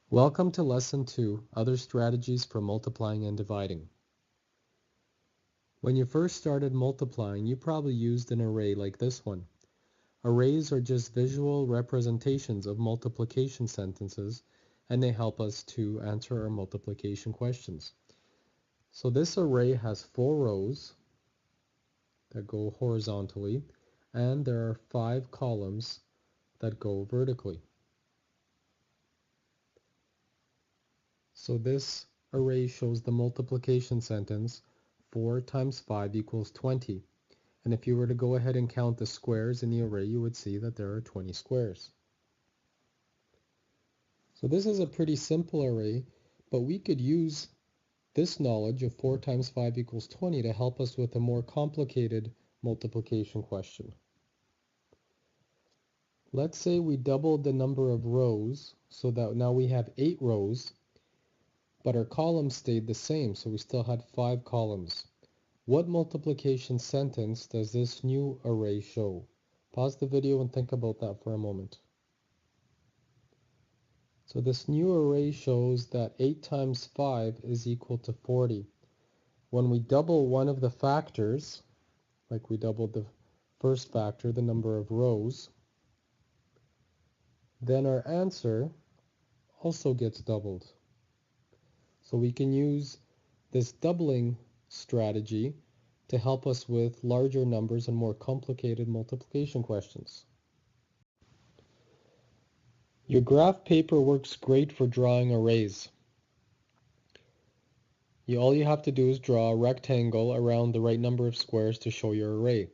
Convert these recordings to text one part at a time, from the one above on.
Welcome to Lesson 2, Other Strategies for Multiplying and Dividing. When you first started multiplying, you probably used an array like this one. Arrays are just visual representations of multiplication sentences, and they help us to answer our multiplication questions. So this array has 4 rows that go horizontally, and there are 5 columns that go vertically. So this array shows the multiplication sentence 4 times 5 equals 20. And if you were to go ahead and count the squares in the array, you would see that there are 20 squares. So this is a pretty simple array, but we could use this knowledge of 4 times 5 equals 20 to help us with a more complicated multiplication question. Let's say we doubled the number of rows so that now we have 8 rows, but our columns stayed the same, so we still had 5 columns. What multiplication sentence does this new array show? Pause the video and think about that for a moment. So this new array shows that 8 times 5 is equal to 40. When we double one of the factors, like we doubled the first factor, the number of rows, then our answer also gets doubled. So we can use this doubling strategy to help us with larger numbers and more complicated multiplication questions. Your graph paper works great for drawing arrays. All you have to do is draw a rectangle around the right number of squares to show your array.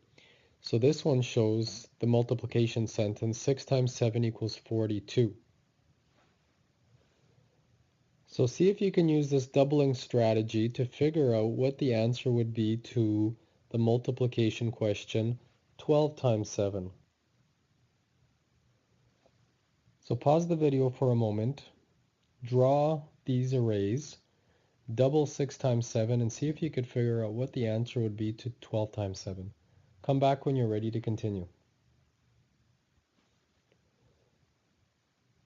So this one shows the multiplication sentence 6 times 7 equals 42. So see if you can use this doubling strategy to figure out what the answer would be to the multiplication question 12 times 7. So pause the video for a moment, draw these arrays, double 6 times 7, and see if you could figure out what the answer would be to 12 times 7. Come back when you're ready to continue.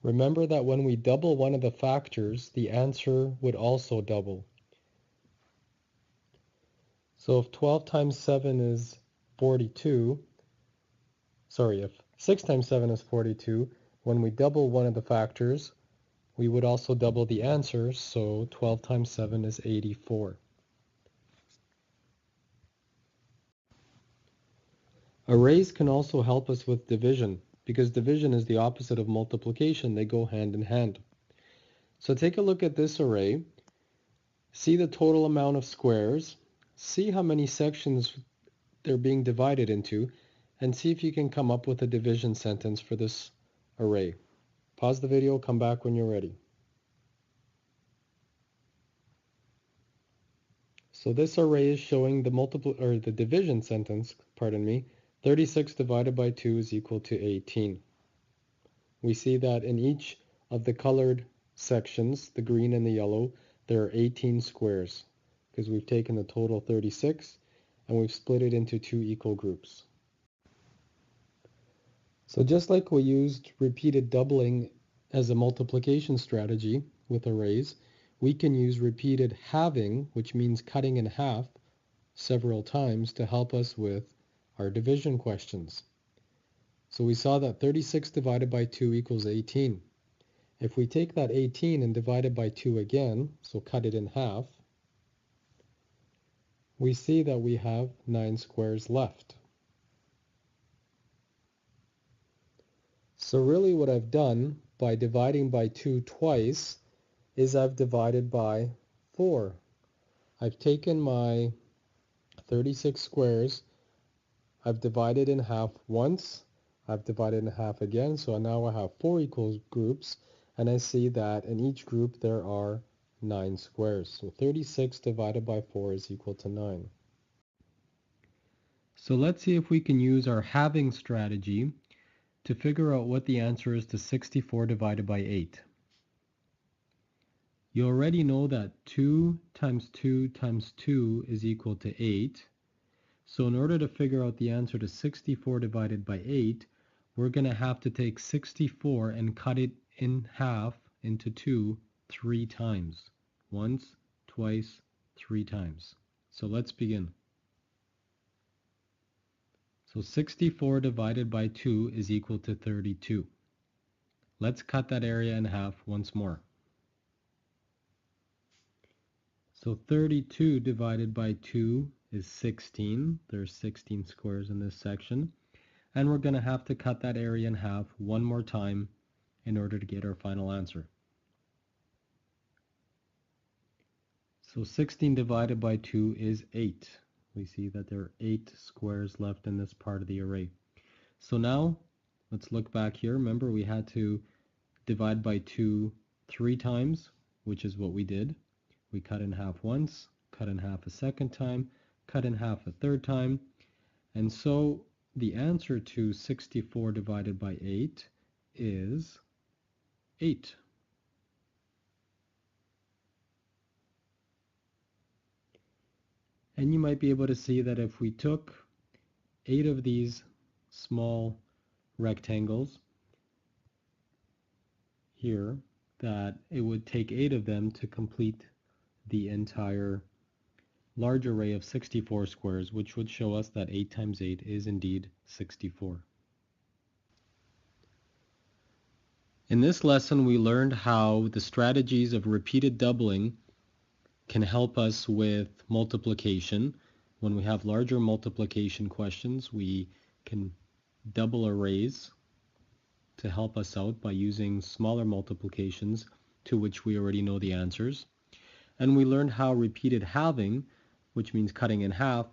Remember that when we double one of the factors, the answer would also double. So if 12 times 7 is 42, if 6 times 7 is 42, when we double one of the factors, we would also double the answer, so 12 times 7 is 84. Arrays can also help us with division, because division is the opposite of multiplication. They go hand in hand. So take a look at this array, see the total amount of squares, see how many sections they're being divided into, and see if you can come up with a division sentence for this array. Pause the video, come back when you're ready. So this array is showing the division sentence, 36 divided by 2 is equal to 18. We see that in each of the colored sections, the green and the yellow, there are 18 squares, because we've taken the total 36 and we've split it into 2 equal groups. So just like we used repeated doubling as a multiplication strategy with arrays, we can use repeated halving, which means cutting in half, several times to help us with our division questions. So we saw that 36 divided by 2 equals 18. If we take that 18 and divide it by 2 again, so cut it in half, we see that we have 9 squares left. So really what I've done by dividing by 2 twice is I've divided by 4. I've taken my 36 squares, I've divided in half once, I've divided in half again, so now I have 4 equal groups, and I see that in each group there are 9 squares. So 36 divided by 4 is equal to 9. So let's see if we can use our halving strategy to figure out what the answer is to 64 divided by 8. You already know that 2 times 2 times 2 is equal to 8. So in order to figure out the answer to 64 divided by 8, we're going to have to take 64 and cut it in half into 2 3 times. Once, twice, 3 times. So let's begin. So 64 divided by 2 is equal to 32. Let's cut that area in half once more. So 32 divided by 2 is 16. There's 16 squares in this section. And we're going to have to cut that area in half one more time in order to get our final answer. So 16 divided by 2 is 8. We see that there are 8 squares left in this part of the array. So now, let's look back here. Remember, we had to divide by 2 3 times, which is what we did. We cut in half once, cut in half a second time, cut in half a third time. And so the answer to 64 divided by 8 is 8. And you might be able to see that if we took 8 of these small rectangles here, that it would take 8 of them to complete the entire large array of 64 squares, which would show us that 8 times 8 is indeed 64. In this lesson, we learned how the strategies of repeated doubling can help us with multiplication. When we have larger multiplication questions, we can double arrays to help us out by using smaller multiplications to which we already know the answers. And we learned how repeated halving, which means cutting in half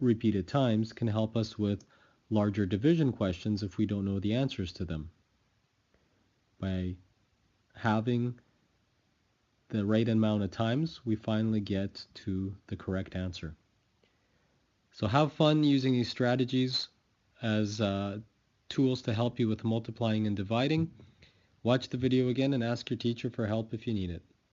repeated times, can help us with larger division questions if we don't know the answers to them. By halving the right amount of times, we finally get to the correct answer. So have fun using these strategies as tools to help you with multiplying and dividing. Watch the video again and ask your teacher for help if you need it.